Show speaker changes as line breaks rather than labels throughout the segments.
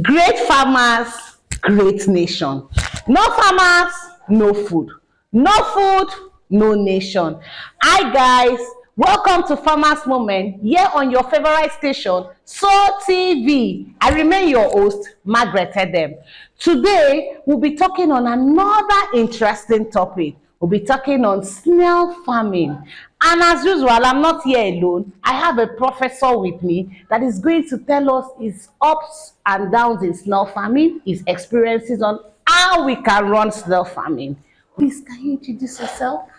Great farmers, great nation. No farmers, no food. No food, no nation. Hi guys, welcome to Farmers Moment here on your favorite station, So TV. I remain your host, Margaret Edem. Today, we'll be talking on another interesting topic. We'll be talking on snail farming. And as usual, I'm not here alone. I have a professor with me that is going to tell us his ups and downs in snail farming, his experiences on how we can run snail farming. Please, can you introduce yourself?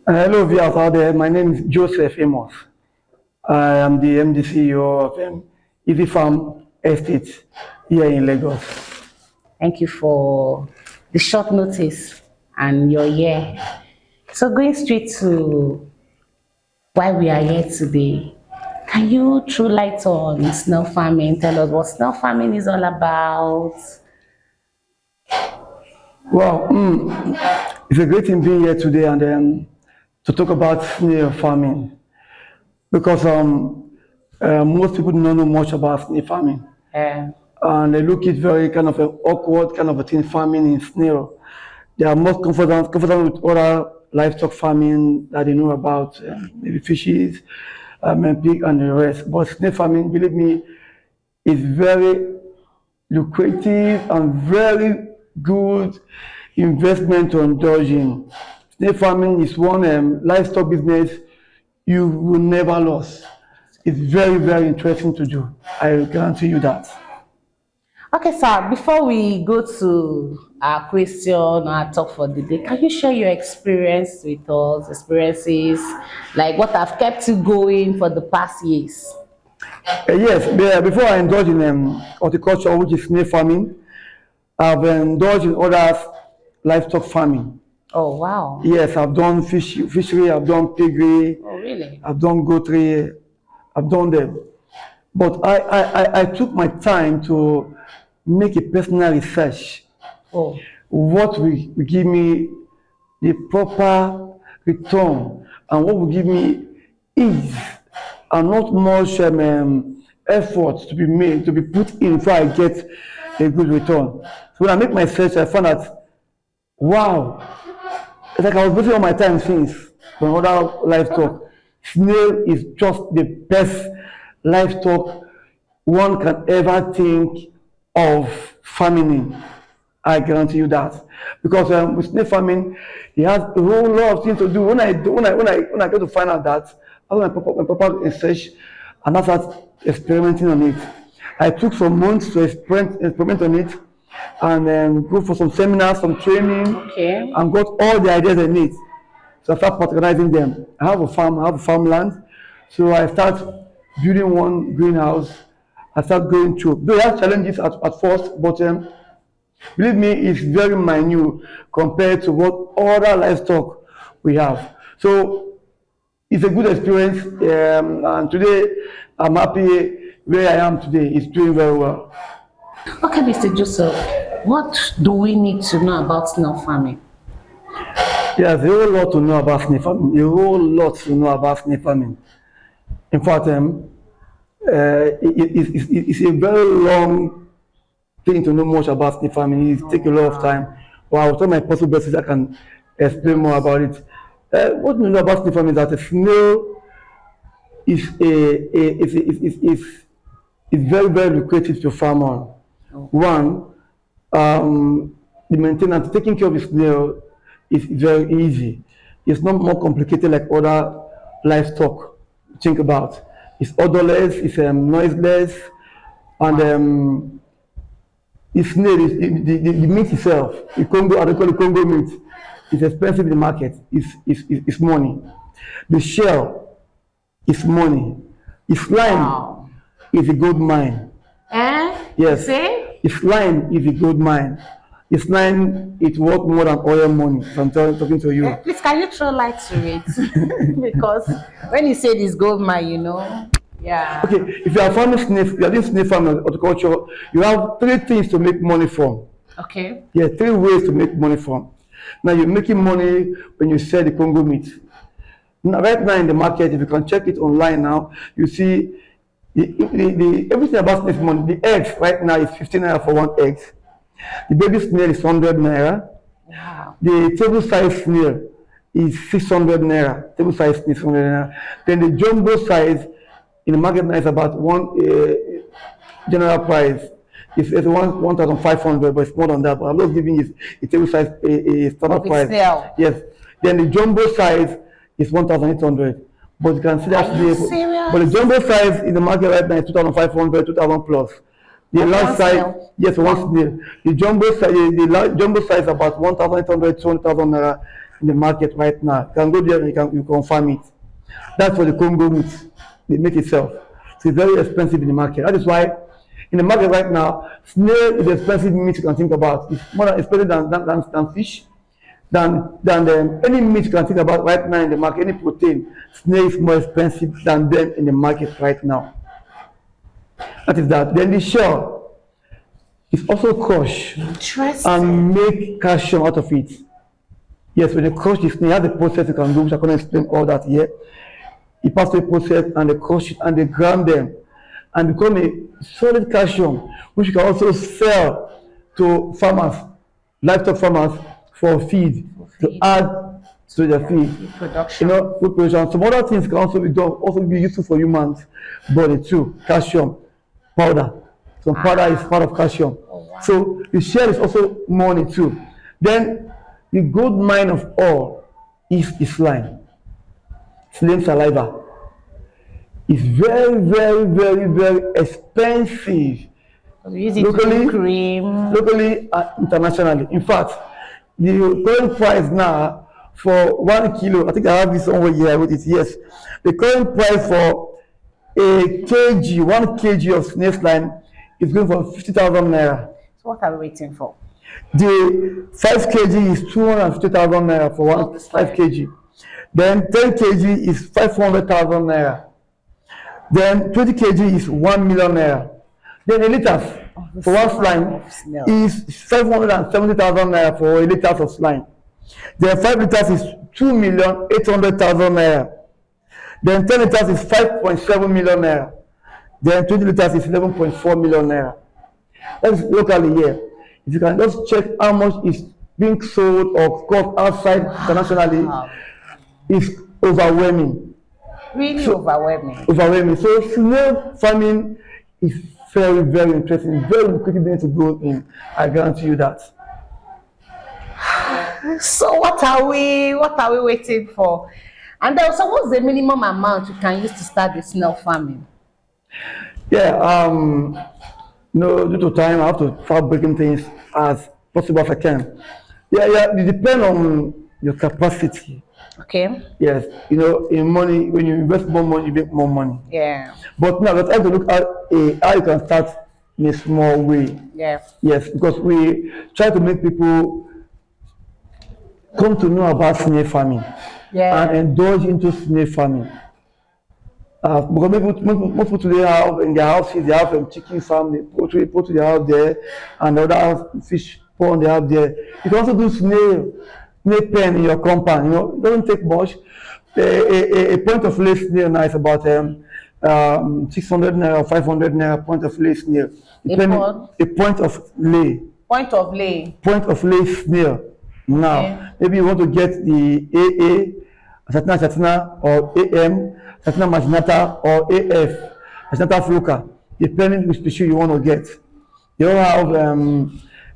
Hello, viewers out there. My name is Joseph Amos. I am the MD CEO of Easy Farm Estate here in Lagos.
Thank you for the short notice and you're here. So going straight to why we are here today, can you throw light on snail farming? Tell us what snail farming is all about.
Well, it's a great thing being here today and to talk about snail farming because most people don't know much about snail farming. And they look at very kind of an awkward kind of a thing farming in snail. They are most confident with other livestock farming that they know about, maybe fishes, pig and the rest. But snail farming, believe me, is very lucrative and very good investment to indulge in. Snail farming is one livestock business you will never lose. It's very, very interesting to do. I guarantee you that.
Okay, sir, before we go to our question, our talk for the day, can you share your experience with us, experiences, like what have kept you going for the past years?
Yes, before I indulge in horticulture, which is snail farming, I've indulged in other livestock farming.
Oh, wow.
Yes, I've done fishery, I've done piggery.
Oh, really?
I've done goatry, I've done them. But I took my time to make a personal research.
Oh.
What will give me the proper return and what will give me ease and not much effort to be made, to be put in before I get a good return. So when I make my search, I found that, wow, it's like I was wasting all my time since on other livestock. Snail is just the best livestock one can ever think of farming in. I guarantee you that. Because with snail farming, it has a whole lot of things to do. When I get to find out that, I do my proper research and I start experimenting on it. I took some months to experiment on it and go for some seminars, some training, and got all the ideas I need. So I start patronizing them. I have a farm, I have farmland. So I start building one greenhouse. I start going through. They have challenges at first, but believe me, it's very minute compared to what other livestock we have. So it's a good experience, and today I'm happy where I am today. It's doing very well.
Okay, Mr. Joseph, what do we need to know about snail farming?
There's a whole lot to know about snail farming. A whole lot to know about snail farming. In fact, it's a very long thing to know much about snail farming. It takes a lot of time. But I will try my possible best so I can explain more about it. What we know about snail farming is that a snail is very, very lucrative to farm on. One, the maintenance, taking care of the snail is very easy. It's not more complicated like other livestock. Think about. It's odorless, it's noiseless, and the snail, the meat itself, the Congo, I call it Congo meat, is expensive in the market. It's money. The shell is money. The slime is a gold mine. Yes. The slime is a gold mine. The slime, it's worth more than oil money. So I'm talking to you.
Please, can you throw light to it? Because when you say this gold mine, you know, yeah.
Okay, if you are farming snail, you are doing snail farming horticulture, you have three things to make money from.
Okay.
Yeah, three ways to make money from. Now you're making money when you sell the Congo meat. Now, right now in the market, if you can check it online now, you see Everything about this money. The eggs right now is 15 naira for one egg. The baby snail is 100 naira.
Wow.
The table size snail is 600 naira. Table size snail is 600 naira. Then the jumbo size in the market now is about one general price. It's 1,500, but it's more than that. But I'm not giving you a table size a standard price.
Snail.
Yes. Then the jumbo size is 1,800. But you can see that but the jumbo size in the market right now is 2,500, 2,000 plus. The large size, yes, one snail. The jumbo size about 1,800, 200,000 naira in the market right now. You can go there and you confirm it. That's for the Congo meat. They make itself. So it's very expensive in the market. That is why in the market right now, snail is expensive meat you can think about. It's more expensive than fish. Than any meat you can think about right now in the market, any protein, snail is more expensive than them in the market right now. That is that. Then the shell is also crushed and make calcium out of it. Yes, when they crush the snail, have the process you can do, which I can't explain all that here. You pass through the process and they crush it and they grind them and become a solid calcium, which you can also sell to farmers, livestock farmers, for feed, to add to the feed
production.
Food production. Some other things can also be done, also be useful for humans body too. Calcium powder. Some powder is part of calcium.
Wow.
So the shell is also money too. Then the gold mine of all is the slime. Slime saliva. It's very, very, very, very expensive. Locally and internationally. In fact, the current price now for 1 kilo, I think I have this somewhere here with it. Yes, the current price for a kg, 1 kg of snail slime is going for 50,000 naira.
So what are we waiting for?
The 5 kg is 250,000 naira for 5 kg. Then 10 kg is 500,000 naira. Then 20 kg is 1 million naira. Then a liter for one slime is 570,000 naira for a liter of slime. Then 5 liters is 2,800,000 naira. Then 10 liters is 5.7 million naira. Then 20 liters is 11.4 million naira. That's locally here. If you can just check how much is being sold or caught outside internationally, it's overwhelming.
Really overwhelming.
Overwhelming. So snail farming is very, very interesting, very lucrative to go in. I guarantee you that.
So what are we waiting for? And also, what's the minimum amount you can use to start the snail farming?
Yeah, due to time, I have to start breaking things as possible as I can. Yeah, it depends on your capacity.
Okay.
Yes, in money, when you invest more money, you make more money.
Yeah.
But now let's have to look at how you can start in a small way.
Yeah.
Yes, because we try to make people come to know about snail farming.
Yeah.
And indulge into snail farming. Because most people today have in their houses, they have chicken farm, they poultry they have there, and the other fish pond they have there. You can also do snail pen in your compound. It doesn't take much. A point of lay snail now is about 600 naira, 500 naira point of lay snail. A point of lay.
Point of lay.
Point of lay snail. Now, okay. Maybe you want to get the AA, Satina, or AM, Satina Machinata, or AF, Satina Fluka, depending which species you want to get. They all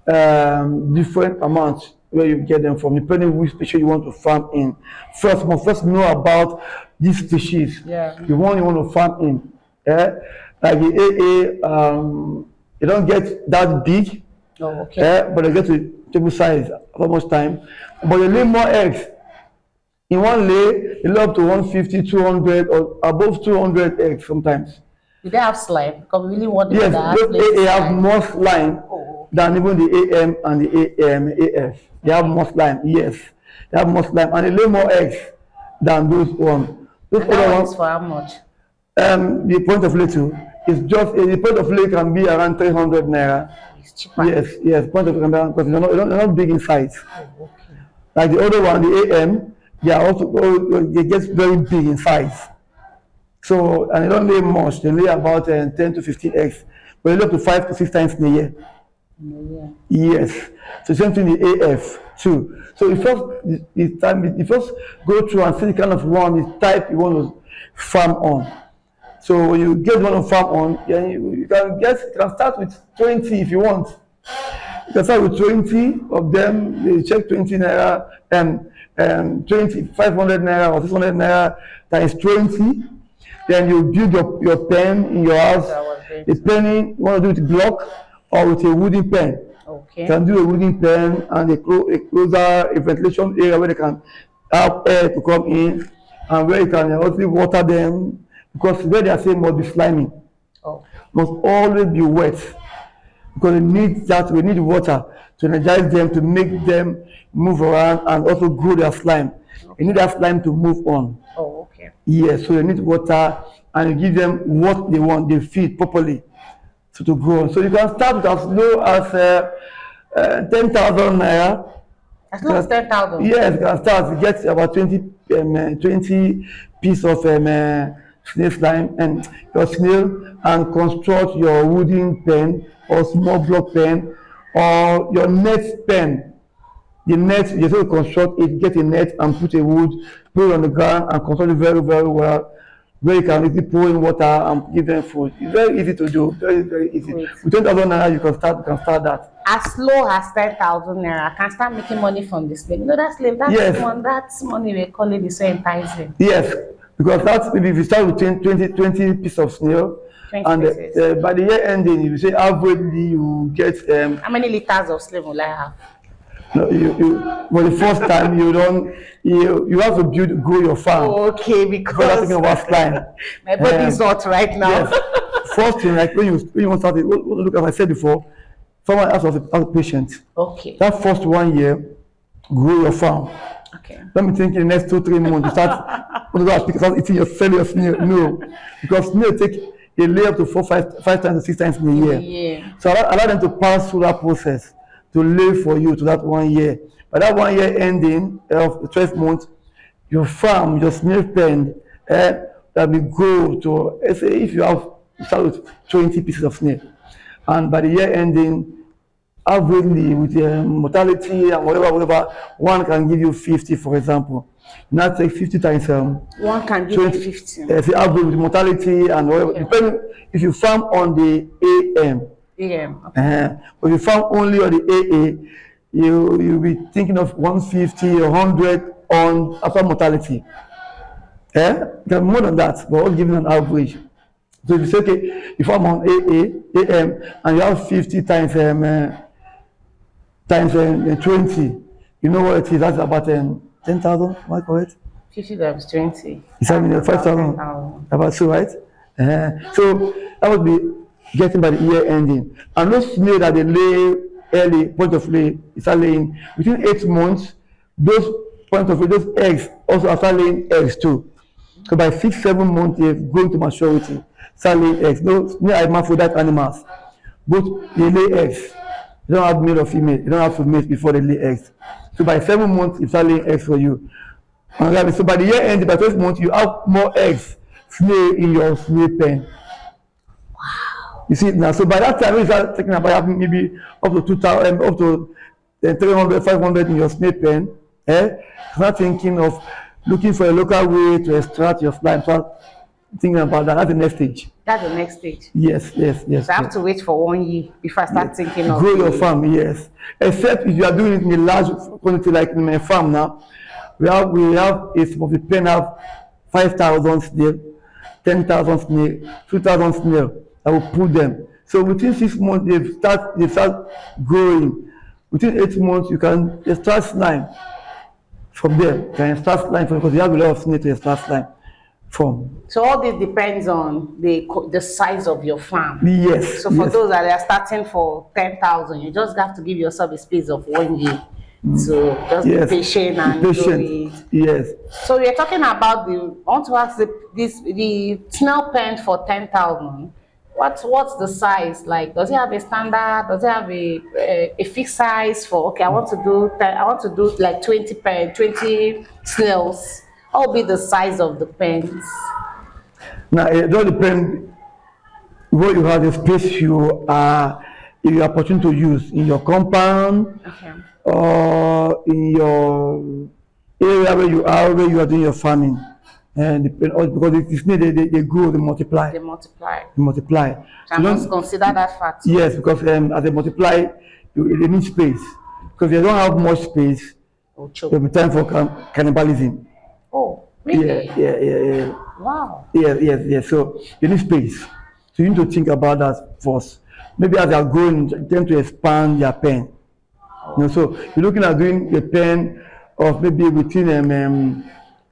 have different amounts where you get them from, depending which species you want to farm in. First know about these species.
Yeah.
The one you want to farm in. Like the AA, they don't get that big.
Oh, okay.
But they get to table size for much time. But they lay more eggs. In one lay, they lay up to 150, 200, or above 200 eggs sometimes.
Do they have slime? Because we really want
yes, they have more slime than even the AM and the AF. They have more slime, yes. They have more slime. And they lay more eggs than those ones. Those
other ones for how much?
The point of lay too is just, the point of lay can be around 300 naira.
Cheaper.
Yes, point of camera because they're not big in size. Oh, okay. Like the other one, the AM, they get very big in size. So, and they don't lay much. They lay about 10 to 15 eggs. But they lay up to 5 to 6 times in a year. Yes. So same thing the AF too. So you first go through and see the kind of one, the type you want to farm on. So when you get one to farm on, yeah, you can start with 20 if you want. You can start with 20 of them. They check 20 naira and 500 naira or 600 naira times 20. Then you build your pen in your house. Depending, you want to do it with block or with a wooden pen.
Okay.
You can do a wooden pen and a closer, a ventilation area where they can have air to come in and where you can also water them, because where they are saying must be slimy. Must always be wet, because we need water to energize them, to make them move around and also grow their slime. You need that slime to move on. Yes, so you need water and you give them what they want, they feed properly, so to grow. So you can start with as low as 10,000 naira.
As low as 10,000?
Yes, you can start. You get about 20 pieces of snail slime and your snail, and construct your wooden pen or small block pen or your net pen. The net, you have to construct it, get a net and put a wood, put it on the ground and construct it very, very well, where you can easily pour in water and give them food. It's very easy to do, very, very easy. With 10,000 naira, you can start that.
As low as 10,000 naira, I can start making money from this slave. You know that slave, that's money we're calling is so enticing.
Yes, because that's maybe if you start with 20 pieces of snail, and by the year ending, you say averagely you get
how many liters of slave will I have?
No, for the first time you have to grow your farm.
Okay, because
thinking about slime.
My body is hot right now.
Yes. First thing, like when you want to start it, look, as I said before, someone else was a patient.
Okay.
That first 1 year, grow your farm.
Okay.
Let me think in the next 2-3 months, you start eating your snail. No, because snail take a layer up to 5 times to 6 times in a year.
Yeah.
So allow them to pass through that process to lay for you to that 1 year. By that 1 year ending of 12 months, your farm, your snail pen, that will go to, let's say if you start with 20 pieces of snail, and by the year ending, averagely with mortality and whatever, one can give you 50, for example. Now take 50 times
one can give 20, you 50.
The average with mortality and whatever. Okay. Depending if you farm on the AM.
Okay.
But if you farm only on the AA, you'll be thinking of 150 or 100 on after mortality. More than that, but I'll give you an average. So if you say, okay, you farm on AM and you have 50 times 20, you know what it is? That's about 10,000. Am I correct?
50 times 20.
Is that 5,000? About so, right? So that would be getting by the year ending. And those snails that they lay early, point of lay, start laying within 8 months. Those point of lay, those eggs also start laying eggs too. So by 6-7 months, they're going to maturity, start laying eggs. No snail are hermaphrodite animals, both they lay eggs. You don't have male or female. You don't have to mate before they lay eggs. So by 7 months, you start laying eggs for you. And so by the year end, by 12 months, you have more eggs snail in your snail pen.
Wow.
You see now. So by that time, we start thinking about having maybe up to 2,000, up to 300, 500 in your snail pen. Start thinking of looking for a local way to extract your slime. Start thinking about that. That's the next stage.
That's the next stage.
Yes.
So I have to wait for 1 year before I start thinking of
grow your farm. Yes, except if you are doing it in a large quantity, like in my farm now. We have a some of the pen have 5,000 snail, 10,000 snail, 2,000 snail. I will put them. So within 6 months they start growing. Within 8 months you can start slime from there. You can start slime from, because you have a lot of snail to start slime from.
So all this depends on the size of your farm.
Yes.
So for those that are starting for 10,000, you just have to give yourself a space of 1 year. So just be patient and do it.
Yes.
So we're talking about I want to ask the snail pen for 10,000. What's the size like? Does it have a standard? Does it have a fixed size for? Okay, I want to do like 20 snails. What will be the size of the pens?
Now it all depends what you have, the space you are opportunity to use in your compound
Okay.
or in your area where you are doing your farming. And depend all because it's needed, they grow, they multiply,
They multiply.
they multiply.
So I
So
must
don't,
consider that fact.
yes, because as they multiply, they need space. Because if you don't have much space,
Oh,
there'll
choke.
be time for cannibalism.
Oh,
Yeah,
really?
yeah.
Wow.
Yes. So you need space. So you need to think about that first. Maybe as they are growing, tend to expand their pen. So you're looking at doing a pen of maybe within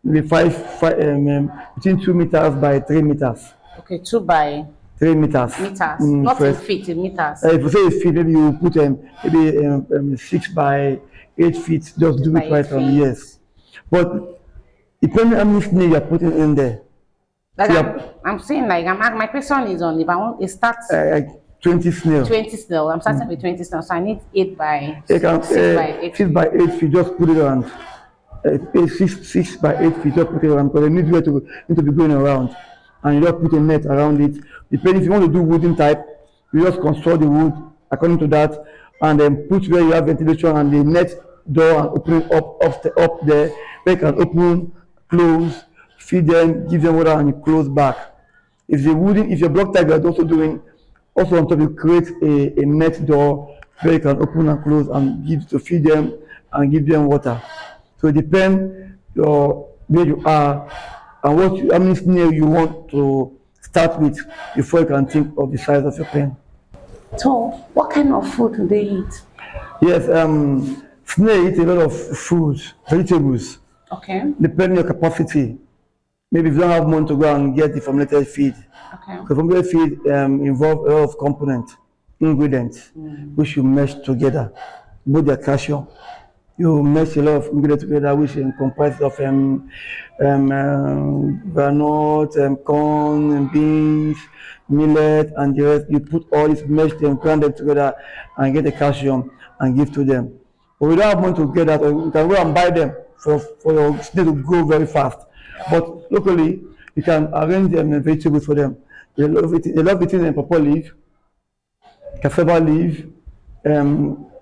maybe between 2 meters by 3 meters.
Okay, 2 by
3 meters.
meters, not in
First.
feet, in meters.
If you say a feet, maybe you put maybe 6 by 8 feet. Just do
by
it right
8 feet.
yes. But depending how many snail you're putting in there.
Like
Yeah.
I'm saying, like my question is on if I want it starts
Like 20 snail.
20 still. I'm starting with 20 still, so I need 8 by
You can,
6 by 8.
6 by 8 feet, just put it around. 6 by 8 feet, just put it around because they need to be going around. And you just put a net around it. Depending if you want to do wooden type, you just construct the wood according to that and then put where you have ventilation and the net door and open it up there where you can open, close, feed them, give them water and you close back. If your block type you are also on top you create a net door where you can open and close and feed them and give them water. So it depends where you are and how many snail you want to start with before you can think of the size of your pen.
So, what kind of food do they eat?
Yes, snail eat a lot of food, vegetables,
Okay,
depending on your capacity. Maybe if you don't have money to go and get the formulated feed,
okay.
because formulated feed involve a lot of components, ingredients, which you mesh together, both their calcium. You mix a lot of ingredients together, which comprise of granite, corn, beans, millet, and the rest. You put all this, mesh them, grind them together, and get the calcium and give to them. But we don't have money to get that, or you can go and buy them for your snail to grow very fast. But locally, you can arrange them vegetables for them. They love eating pawpaw leaf, cassava leaf,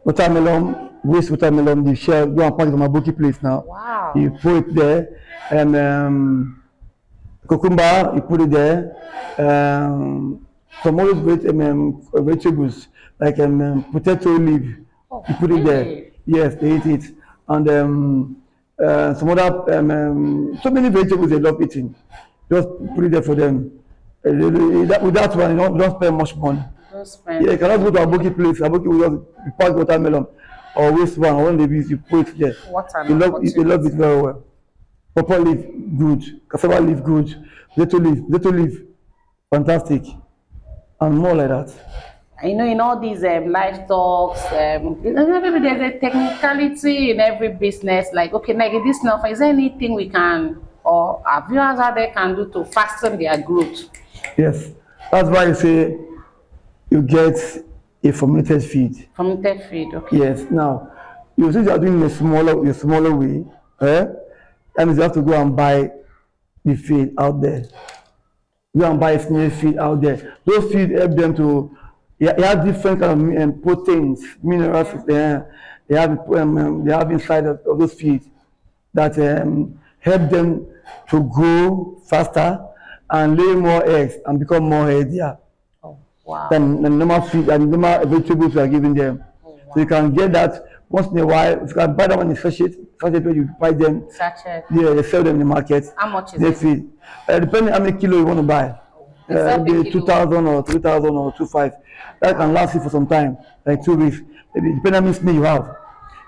watermelon, waste watermelon, the shell, go and pack it on my bookie place now.
Wow.
You put it there, and cucumber, you put it there, some other vegetables, like potato leaf, you put it there.
Really?
Yes, they eat it. And some other, so many vegetables they love eating. Just put it there for them. With that one, you don't spend much money.
Don't spend.
Yeah, you cannot go to a bookie place. A bookie will just pack watermelon or waste one. Or one of these, you put it there.
Watermelon.
You love it very well. Pawpaw leaf, good. Cassava leaf, good. Potato leaf, fantastic. And more like that.
You know, in all these livestock, maybe there's a technicality in every business. Like, okay, like in this now, is there anything we can or our viewers out there can do to fasten their growth?
Yes. That's why you say you get a fermented feed.
Fermented feed, okay.
Yes. Now, you see you are doing a smaller way, that means you have to go and buy the feed out there. Go and buy snail feed out there. Those feed help them to. They have different kind of proteins, minerals. They have inside of those feeds that help them to grow faster and lay more eggs and become more healthier
Oh, wow.
than normal feed and normal vegetables we are giving them.
Oh, wow.
So you can get that once in a while. If you can buy that one in sachet where you buy them.
Sachet.
Yeah, they sell them in the market.
How much is
They
it?
feed. Depending how many kilo you want to buy. Maybe 2,000 or 3,000 or 2,500. That can last you for some time, like 2 weeks. Maybe depending how many snail you have.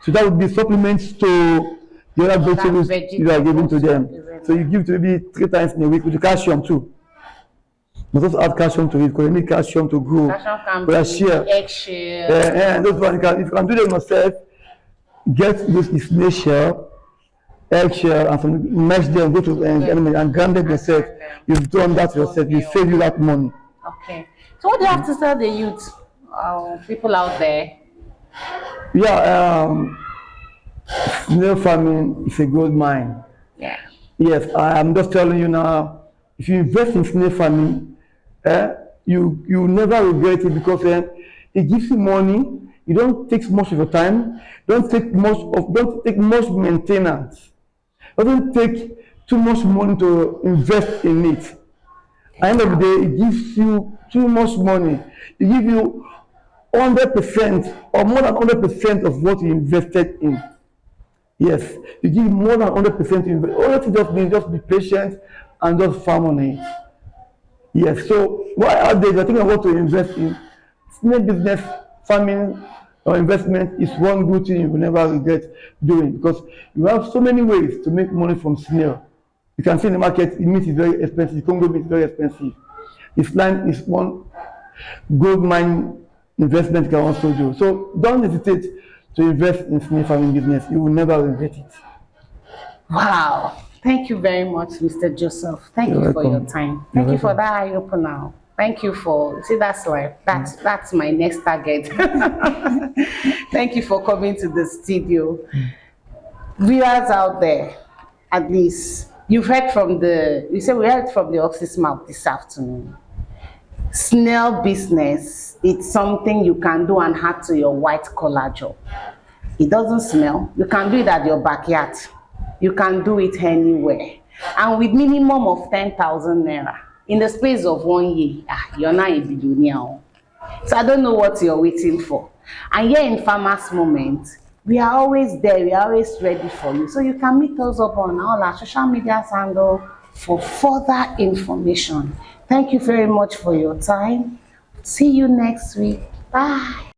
So that would be supplements to the other vegetables you are giving to them. So you give to maybe 3 times in a week with the calcium too. You must also add calcium to it because you need calcium to grow.
Calcium can
But
be
share.
eggshell.
And those one if you can do them yourself, get those snail shell, eggshell, and some mesh them, go to and grind them yourself. You've done that yourself. You save you that money.
Okay. So what do you have to tell the youth, people out there?
Yeah, snail farming is a gold mine.
Yeah.
Yes, I am just telling you now, if you invest in snail farming, you never regret it because it gives you money. You don't take much of your time. Don't take much maintenance. Doesn't take too much money to invest in it. At the end of the day, it gives you too much money. It gives you 100% or more than 100% of what you invested in. Yes, you give more than 100% to invest. All you have to just be patient and just farm on it. Yes, so why out there, if I think I want to invest in small business, farming, or investment is one good thing you will never regret doing because you have so many ways to make money from snail. You can see in the market, meat is very expensive, Congo meat is very expensive. Slime is one gold mine investment you can also do. So don't hesitate to invest in snail farming business. You will never regret it.
Wow. Thank you very much, Mr. Joseph. Thank
You're
you for your
welcome.
time.
You're
Thank you for
welcome.
that eye opener. Thank you for see that's life. That's my next target. Thank you for coming to the studio. Viewers out there, at least you've heard from you said we heard from the horse's mouth this afternoon. Snail business, it's something you can do and add to your white collar job. It doesn't smell. You can do it at your backyard. You can do it anywhere. And with minimum of 10,000 naira in the space of 1 year, you're not a billionaire. So I don't know what you're waiting for. And here in Farmers Moment, we are always there. We are always ready for you. So you can meet us up on all our social media handle for further information. Thank you very much for your time. See you next week. Bye.